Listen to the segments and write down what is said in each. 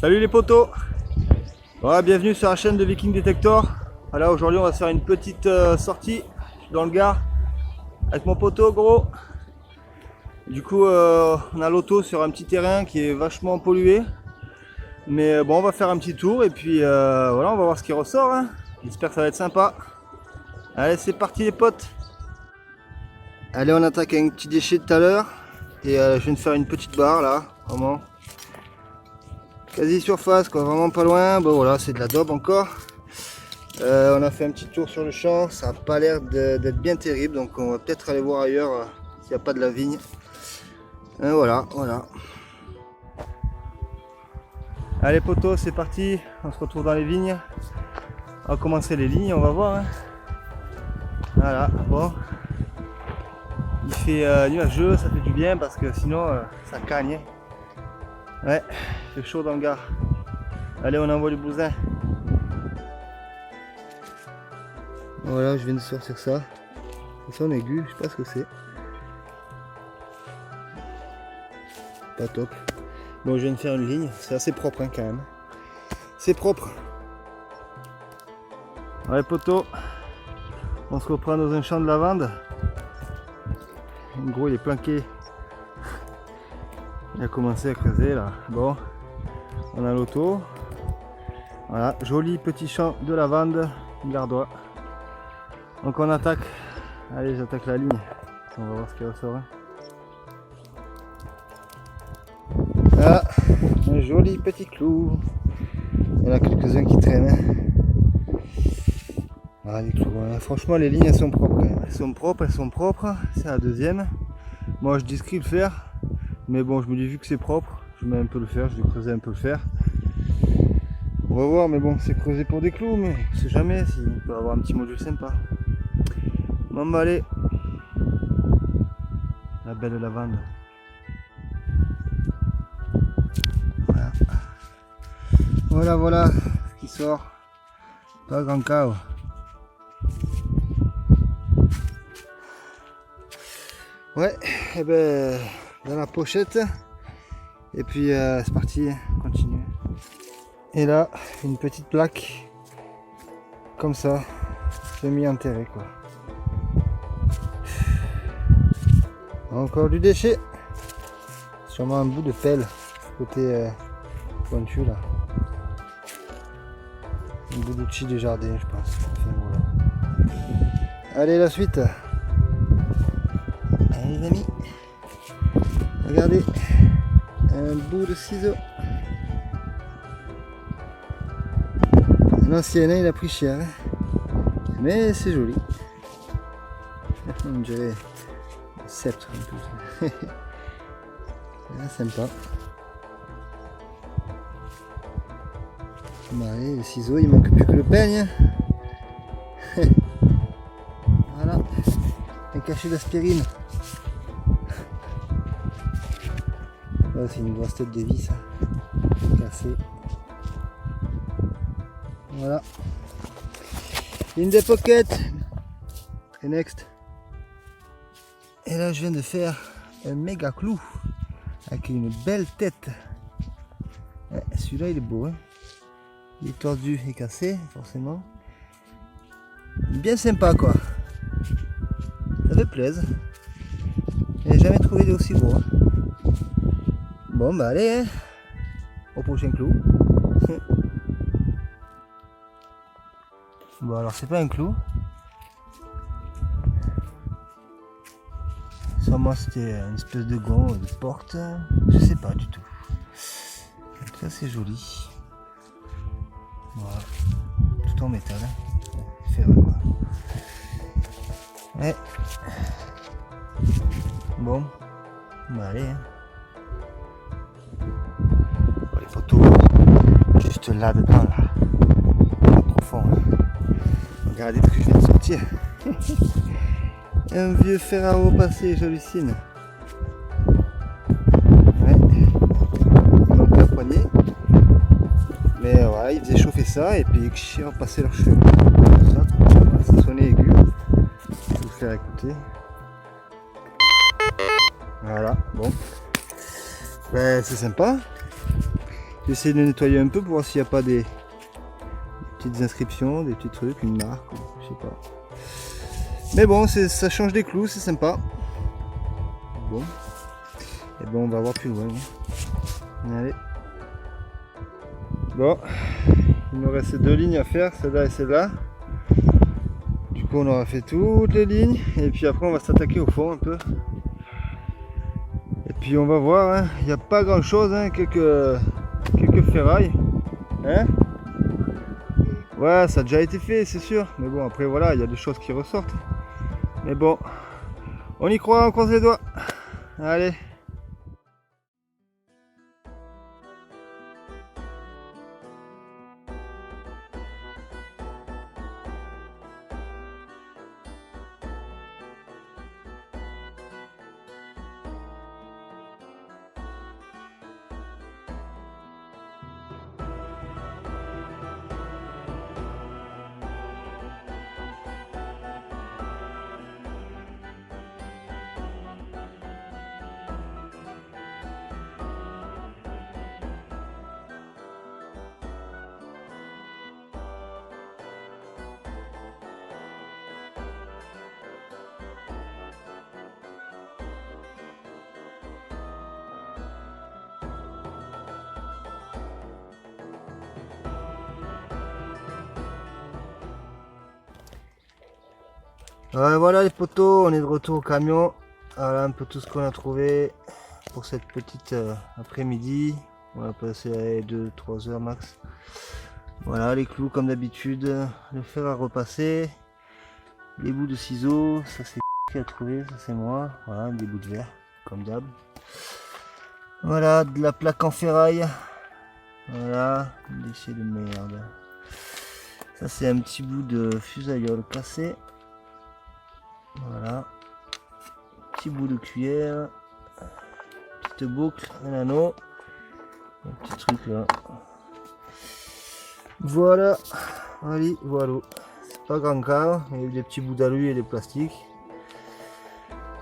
Salut les potos. Voilà, bienvenue sur la chaîne de Viking Detector. Voilà, aujourd'hui on va se faire une petite sortie dans le Gard avec mon poteau gros. Du coup on a l'auto sur un petit terrain qui est vachement pollué. Mais bon, on va faire un petit tour et puis voilà, on va voir ce qui ressort, hein. J'espère que ça va être sympa. Allez, c'est parti les potes. Allez, on attaque avec un petit déchet de tout à l'heure. Et je viens de faire une petite barre là, vraiment. Quasi surface quoi, vraiment pas loin. Bon voilà, c'est de la daube encore. On a fait un petit tour sur le champ, ça n'a pas l'air d'être bien terrible, donc on va peut-être aller voir ailleurs s'il n'y a pas de la vigne. Et voilà. Allez potos, c'est parti, on se retrouve dans les vignes. On va commencer les lignes, on va voir, hein. Voilà, bon. Il fait nuageux, ça fait du bien parce que sinon ça cagne. Ouais, il fait chaud dans le Gard. Allez, on envoie du bousin. Voilà, je viens de sortir ça. C'est son aigu, je sais pas ce que c'est. Pas top. Bon, je viens de faire une ligne, c'est assez propre hein, quand même. C'est propre. Allez poteau, on se reprend dans un champ de lavande. En gros, il est planqué. Il a commencé à creuser là. Bon, on a l'auto. Voilà, joli petit champ de lavande gardois. Donc on attaque. Allez, j'attaque la ligne. On va voir ce qui ressort. Hein. Voilà, un joli petit clou. Il y en a quelques-uns qui traînent. Hein. Voilà les clous. Voilà. Franchement, les lignes elles sont propres. Quand même. Elles sont propres. C'est la deuxième. Moi, je discris le fer. Mais bon, je me dis, vu que c'est propre, je mets un peu le fer, je vais creuser un peu le fer. On va voir, mais bon, c'est creusé pour des clous, mais on sait jamais s'il peut avoir un petit module sympa. Bon, bah allez. La belle lavande. Voilà ce qui sort. Pas grand chaos. Ouais, et ben dans la pochette. Et puis c'est parti, on continue. Et là, une petite plaque comme ça, semi-enterrée quoi. Encore du déchet. Sûrement un bout de pelle côté pointu là. Un bout d'outil de jardin je pense. Enfin, voilà. Allez la suite. Allez les amis. Regardez. Un bout de ciseau. L'ancien il a pris cher. Hein. Mais c'est joli. On dirait un sceptre un peu. Sympa. Allez, le ciseau, il manque plus que le peigne. Voilà. Un cachet d'aspirine. Oh, c'est une grosse tête de vis, ça. Cassée. Voilà. In the pocket. Et next. Et là, je viens de faire un méga clou. Avec une belle tête. Ouais, celui-là, il est beau. Hein. Il est tordu et cassé, forcément. Bien sympa, quoi. Ça fait plaisir. J'ai jamais trouvé de aussi gros. Hein. Bon, bah allez, hein. Au prochain clou. Bon, alors c'est pas un clou. Sûrement c'était une espèce de gond, de porte. Je sais pas du tout. En tout cas, c'est joli. Voilà. Tout en métal. Hein. Ferré, quoi. Ouais. Bon. Bah allez, hein. Les poteaux, juste là-dedans, là. Pas profond. Hein. Regardez ce que je viens de sortir. Un vieux fer à repasser, j'hallucine. Ouais. Il manque la poignée. Mais voilà, ils faisaient chauffer ça et puis ils repassaient leurs cheveux. Ça sonnait aigu. Je vais vous faire écouter. Voilà, bon. Ben, c'est sympa. J'essaie de nettoyer un peu pour voir s'il n'y a pas des petites inscriptions, des petits trucs, une marque, ou je sais pas. Mais bon, ça change des clous, c'est sympa. Bon. Et bon, on va voir plus loin. Allez. Bon, il nous reste 2 lignes à faire, celle-là et celle-là. Du coup, on aura fait toutes les lignes. Et puis après, on va s'attaquer au fond un peu. Et puis on va voir, hein. Il n'y a pas grand chose, hein. Quelques ferrailles. Hein? Ouais, ça a déjà été fait, c'est sûr. Mais bon, après voilà, il y a des choses qui ressortent. Mais bon, on y croit, on croise les doigts. Allez. Voilà les poteaux, on est de retour au camion. Voilà un peu tout ce qu'on a trouvé pour cette petite après-midi. On va passer 2-3 heures max. Voilà les clous comme d'habitude, le fer à repasser, les bouts de ciseaux, ça c'est qui a trouvé, ça c'est moi. Voilà, des bouts de verre comme d'hab. Voilà, de la plaque en ferraille. Voilà, déchet de merde. Ça c'est un petit bout de fusaillole cassé. Voilà, petit bout de cuillère, petite boucle, un anneau, un petit truc là. Voilà, allez, voilà. C'est pas grand cas, il y a eu des petits bouts d'alu et des plastiques.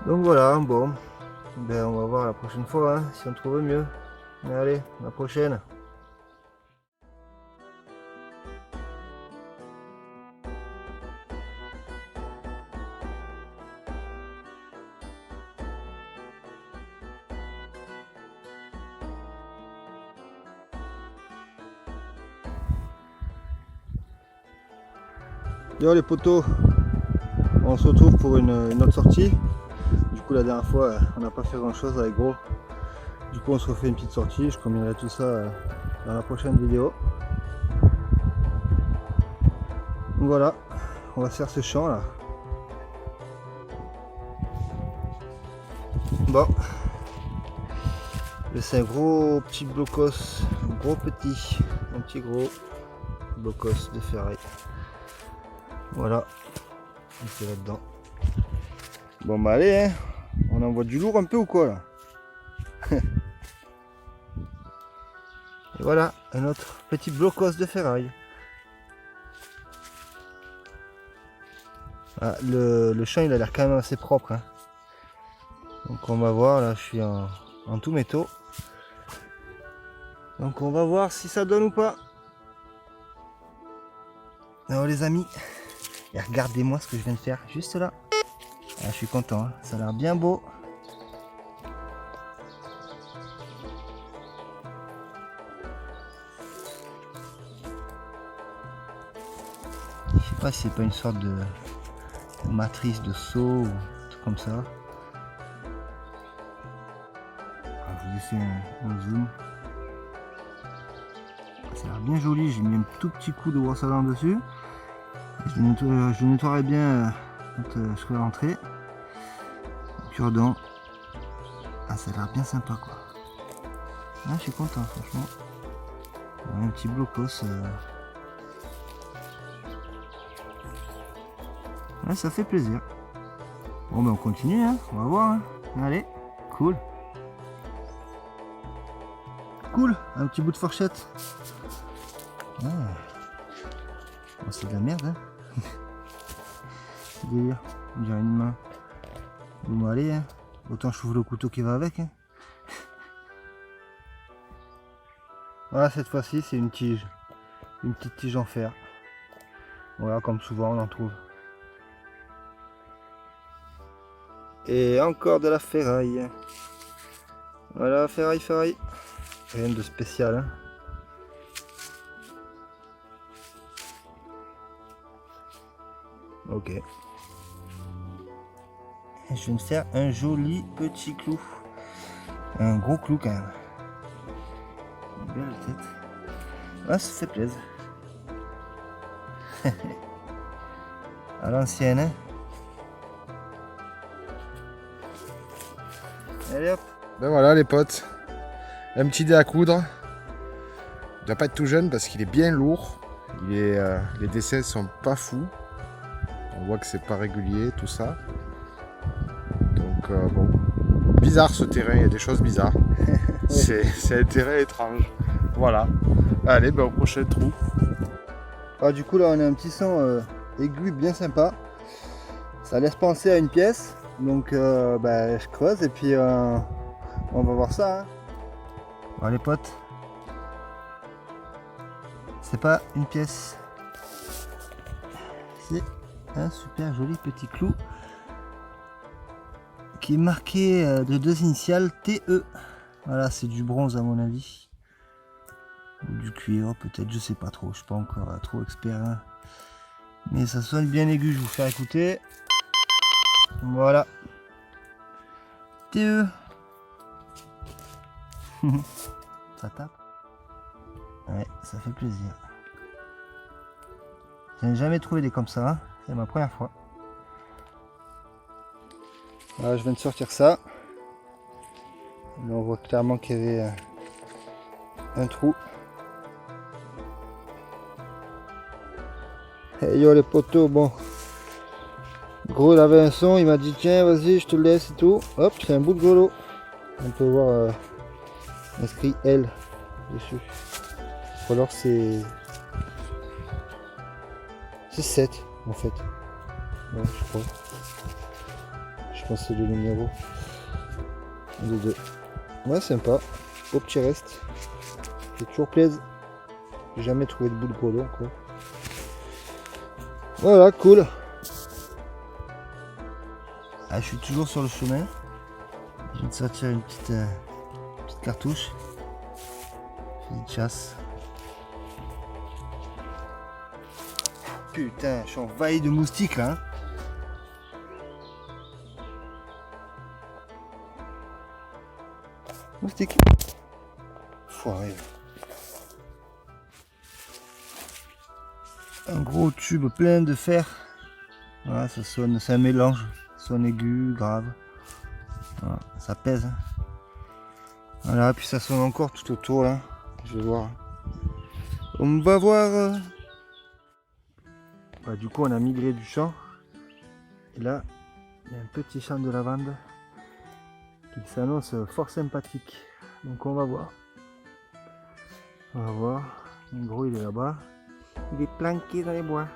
Donc voilà, bon, ben on va voir la prochaine fois hein, si on trouve mieux. Allez, à la prochaine. Bien les poteaux, on se retrouve pour une autre sortie. Du coup la dernière fois on n'a pas fait grand chose avec gros. Du coup on se refait une petite sortie, je combinerai tout ça dans la prochaine vidéo. Donc voilà, on va faire ce champ là. Bon, c'est un gros petit blocos, un gros petit, un petit gros blocos de ferraille. Voilà, c'est là-dedans. Bon bah allez, hein. On envoie du lourd un peu ou quoi là? Et voilà, un autre petit blocos de ferraille. Ah, le champ il a l'air quand même assez propre. Hein. Donc on va voir, là je suis en tout métaux. Donc on va voir si ça donne ou pas. Alors les amis, et regardez-moi ce que je viens de faire juste là. Ah, je suis content, hein. Ça a l'air bien beau. Je sais pas si c'est pas une sorte de matrice de saut ou un truc comme ça. Alors, je vous ai fait un zoom. Ça a l'air bien joli, j'ai mis un tout petit coup de brosse à dents dessus. Je nettoierai bien quand je serai rentré. Cure-dent. Ah, ça a l'air bien sympa quoi. Ah, je suis content franchement. Un petit blocos. Ouais, ça fait plaisir. Bon ben on continue, hein. On va voir. Hein. Allez, cool. Cool, un petit bout de fourchette. Ah. Bon, c'est de la merde, hein. C'est délire, on dirait une main. Bon, allez, hein. Autant je trouve le couteau qui va avec. Hein. Voilà, cette fois-ci c'est une tige. Une petite tige en fer. Voilà, comme souvent on en trouve. Et encore de la ferraille. Voilà, ferraille. Rien de spécial. Hein. Ok. Et je vais me faire un joli petit clou. Un gros clou quand même. Une belle tête. Ah, ça fait plaisir. À l'ancienne. Hein. Allez hop. Ben voilà les potes. Un petit dé à coudre. Il doit pas être tout jeune parce qu'il est bien lourd. Les dessins sont pas fous. On voit que c'est pas régulier tout ça. Donc bon. Bizarre ce terrain, il y a des choses bizarres. C'est un terrain étrange. Voilà. Allez, ben au prochain trou. Ah, du coup là on a un petit son aigu bien sympa. Ça laisse penser à une pièce. Donc je creuse et puis on va voir ça. Hein. Bon, les potes. C'est pas une pièce. C'est un super joli petit clou qui est marqué de 2 initiales TE. Voilà, c'est du bronze à mon avis. Ou du cuivre peut-être, je sais pas trop, je suis pas encore trop expert. Hein. Mais ça sonne bien aigu, je vais vous faire écouter. Voilà. TE. Ça tape. Ouais, ça fait plaisir. Je n'ai jamais trouvé des comme ça, hein. C'est ma première fois. Voilà, je viens de sortir ça. Là, on voit clairement qu'il y avait un trou. Et yo les poteaux, bon. Gros, il avait un son, il m'a dit tiens, vas-y, je te le laisse et tout. Hop, c'est un bout de golo. On peut voir inscrit L dessus. Ou alors c'est 7 en fait. Ouais, je crois. Je pense que c'est le numéro. Les deux. Ouais, sympa. Au petit reste. C'est toujours plaisir. J'ai jamais trouvé de bout de gros long quoi. Voilà, cool. Ah, je suis toujours sur le chemin. Je viens de sortir une petite cartouche. Petite chasse. Putain, je suis envahi de moustiques là. Hein. Moustique. Foiré. Un gros tube plein de fer. Voilà, ça sonne, c'est un mélange. Sonne aigu, grave. Voilà, ça pèse. Hein. Voilà, puis ça sonne encore tout autour là. Je vais voir. On va voir. Bah, du coup, on a migré du champ. Et là, il y a un petit champ de lavande qui s'annonce fort sympathique. Donc on va voir. On va voir. En gros, il est là-bas. Il est planqué dans les bois.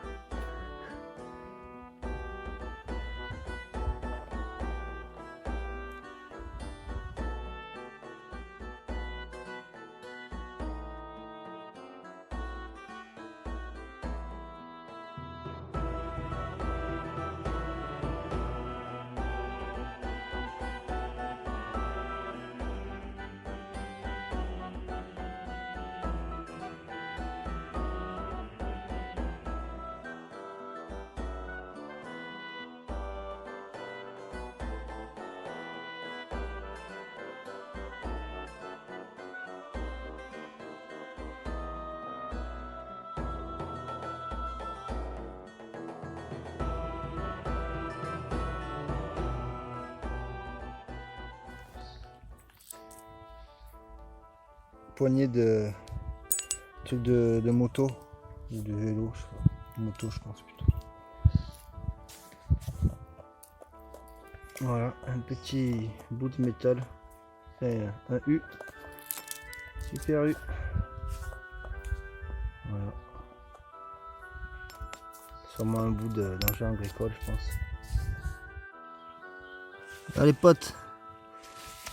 Poignée de truc de moto ou de vélo, je sais pas. Moto, je pense plutôt. Voilà, un petit bout de métal. C'est un U. Super U. Voilà. Sûrement un bout d'engin agricole, je pense. Allez potes,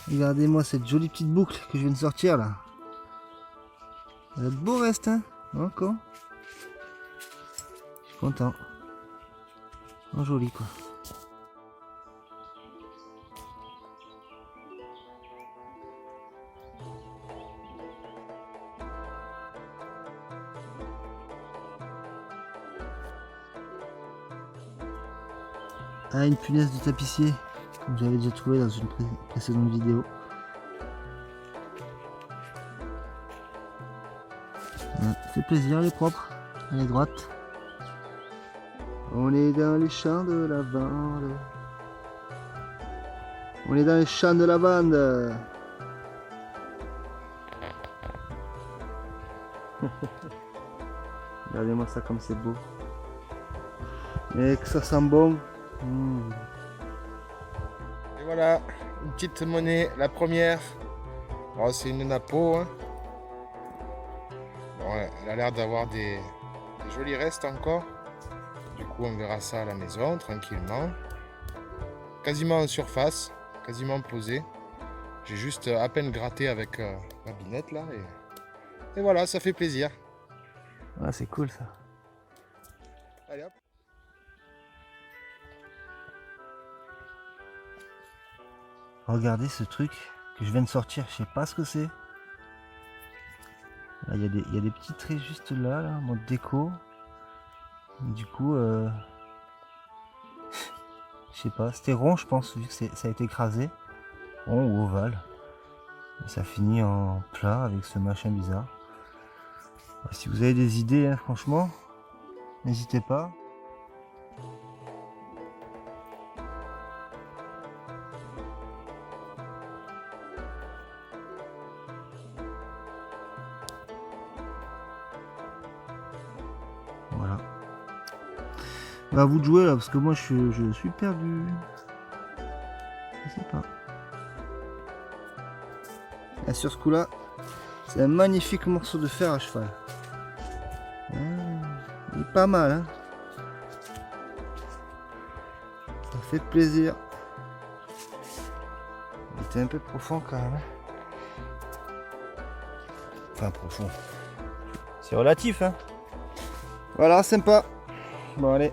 regardez-moi cette jolie petite boucle que je viens de sortir là. Ça va être beau reste, hein. Encore. Je suis content. Oh, joli quoi. Ah, une punaise de tapissier, comme j'avais déjà trouvé dans une précédente vidéo. Ouais, ça fait plaisir, elle est propre, elle est droite. On est dans les champs de lavande. On est dans les champs de lavande. Regardez-moi ça comme c'est beau. Et que ça sent bon. Et voilà, une petite monnaie, la première. Oh, c'est une napo. Hein. Bon, elle a l'air d'avoir des jolis restes encore. Du coup, on verra ça à la maison, tranquillement. Quasiment en surface, quasiment posé. J'ai juste à peine gratté avec ma binette là. Et voilà, ça fait plaisir. Ah, c'est cool ça. Allez hop. Regardez ce truc que je viens de sortir, je sais pas ce que c'est. Il y a des petits traits juste là, en mode déco. Du coup, je sais pas, c'était rond je pense, vu que ça a été écrasé. Rond ou ovale. Et ça finit en plat avec ce machin bizarre. Si vous avez des idées, hein, franchement, n'hésitez pas. Voilà. Bah, à vous de jouer là, parce que moi je suis perdu. Je sais pas. Et sur ce coup là, c'est un magnifique morceau de fer à cheval. Ah, il est pas mal, hein. Ça fait plaisir. Il était un peu profond quand même. Enfin profond. C'est relatif, hein. Voilà, sympa. Bon allez,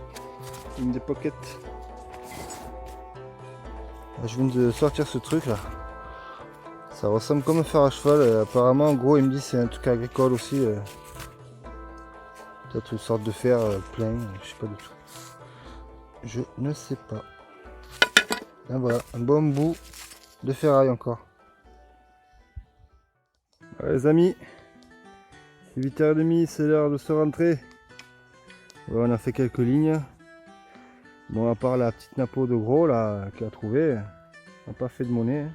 une des pockets. Je viens de sortir ce truc là. Ça ressemble comme un fer à cheval. Apparemment, en gros, il me dit c'est un truc agricole aussi. Peut-être une sorte de fer plein, je sais pas du tout. Je ne sais pas. Et voilà, un bon bout de ferraille encore. Allez, les amis, c'est 8h30, c'est l'heure de se rentrer. Ouais, on a fait quelques lignes. Bon, à part la petite napo de gros là qu'il a trouvé, on n'a pas fait de monnaie.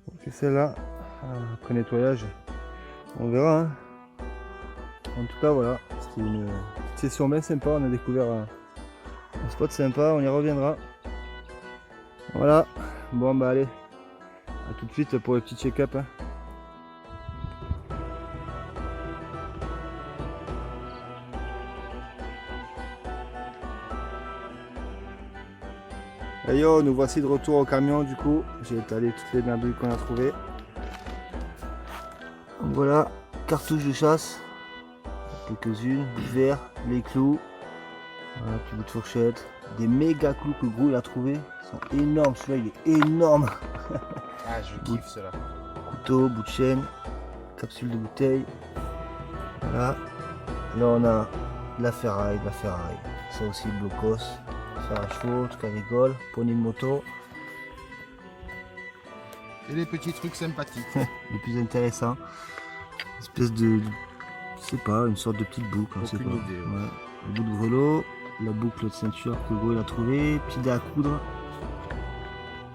Ok, celle-là, après nettoyage, on verra. Hein. En tout cas, voilà, c'était une petite session bien sympa. On a découvert un spot sympa, on y reviendra. Voilà, bon, bah allez, à tout de suite pour le petit check-up. Hein. Et yo, nous voici de retour au camion du coup. J'ai étalé toutes les merdouilles qu'on a trouvées. Donc voilà, cartouches de chasse. Quelques-unes, du verre, les clous. Voilà, petit bout de fourchette. Des méga clous que Gros il a trouvé. Ils sont énormes, celui-là il est énorme. Ah, je kiffe cela. Couteau, bout de chaîne, capsule de bouteille. Voilà. Là on a de la ferraille, Ça aussi le blocos. Fer à chevaux, tout cas rigole, poney de moto. Et les petits trucs sympathiques. Les plus intéressants. Une espèce de. Je sais pas, une sorte de petite boucle. On sait pas. Aucune idée, ouais. Ouais. Le bout de grelot, la boucle de ceinture que Gros il a trouvé, petit dé à coudre.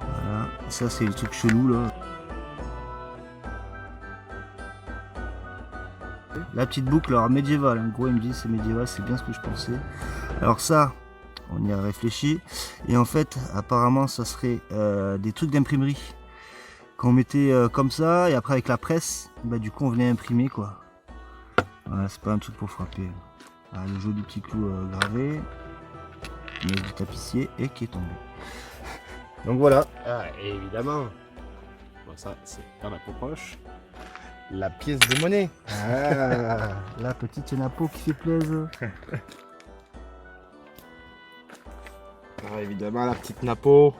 Voilà. Et ça c'est le truc chelou là. La petite boucle alors médiévale. En gros il me dit c'est médiéval, c'est bien ce que je pensais. Alors ça. On y a réfléchi et en fait apparemment ça serait des trucs d'imprimerie qu'on mettait comme ça et après avec la presse bah, du coup on venait imprimer quoi. Voilà, c'est pas un truc pour frapper. Voilà, le joli petit clou gravé, du tapissier et qui est tombé. Donc voilà. Ah, et évidemment. Bon, ça, c'est dans la peau proche. la pièce de monnaie. Ah, la petite napo qui fait plaisir. Alors évidemment la petite napo.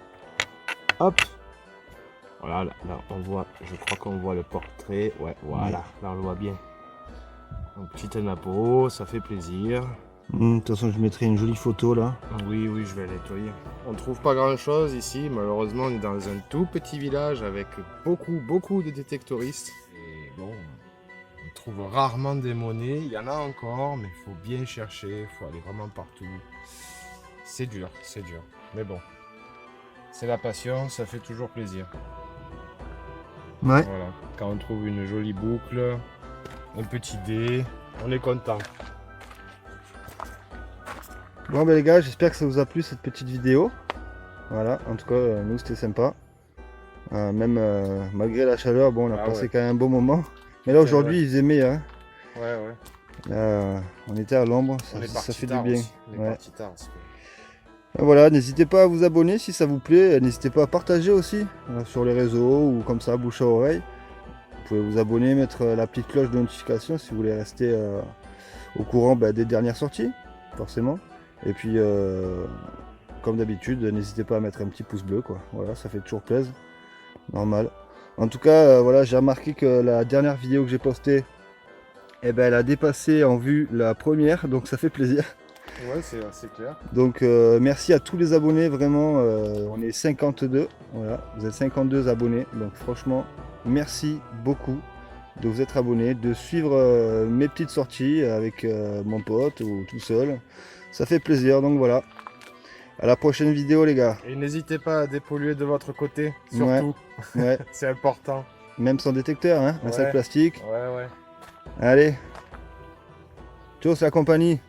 Hop. Voilà, là on voit, je crois qu'on voit le portrait. Ouais, voilà, là on le voit bien. Donc, petite napo, ça fait plaisir. De toute façon, je mettrai une jolie photo là. Oui, oui, je vais nettoyer. On trouve pas grand chose ici, malheureusement on est dans un tout petit village avec beaucoup de détectoristes. Et bon, on trouve rarement des monnaies, il y en a encore, mais il faut bien chercher, il faut aller vraiment partout. C'est dur, mais bon. C'est la passion, ça fait toujours plaisir. Ouais. Voilà, quand on trouve une jolie boucle, un petit dé, on est content. Bon ben les gars, j'espère que ça vous a plu cette petite vidéo. Voilà, en tout cas, nous c'était sympa. Même malgré la chaleur, bon, on a passé quand même un bon moment. Mais là aujourd'hui, il faisait meilleur. Hein. Ouais. Là, on était à l'ombre, ça fait du bien. Aussi. On est parti tard aussi. Voilà, n'hésitez pas à vous abonner si ça vous plaît. N'hésitez pas à partager aussi sur les réseaux ou comme ça, bouche à oreille. Vous pouvez vous abonner, mettre la petite cloche de notification si vous voulez rester au courant des dernières sorties, forcément. Et puis, comme d'habitude, n'hésitez pas à mettre un petit pouce bleu, quoi. Voilà, ça fait toujours plaisir. Normal. En tout cas, voilà, j'ai remarqué que la dernière vidéo que j'ai postée, elle a dépassé en vue la première, donc ça fait plaisir. Ouais, c'est clair. Donc merci à tous les abonnés, vraiment, on est 52, voilà, vous êtes 52 abonnés, donc franchement, merci beaucoup de vous être abonnés, de suivre mes petites sorties avec mon pote ou tout seul, ça fait plaisir, donc voilà. À la prochaine vidéo les gars. Et n'hésitez pas à dépolluer de votre côté, surtout. Ouais. C'est important. Même sans détecteur, hein, un sac plastique. Ouais. Allez. Ciao, c'est la compagnie.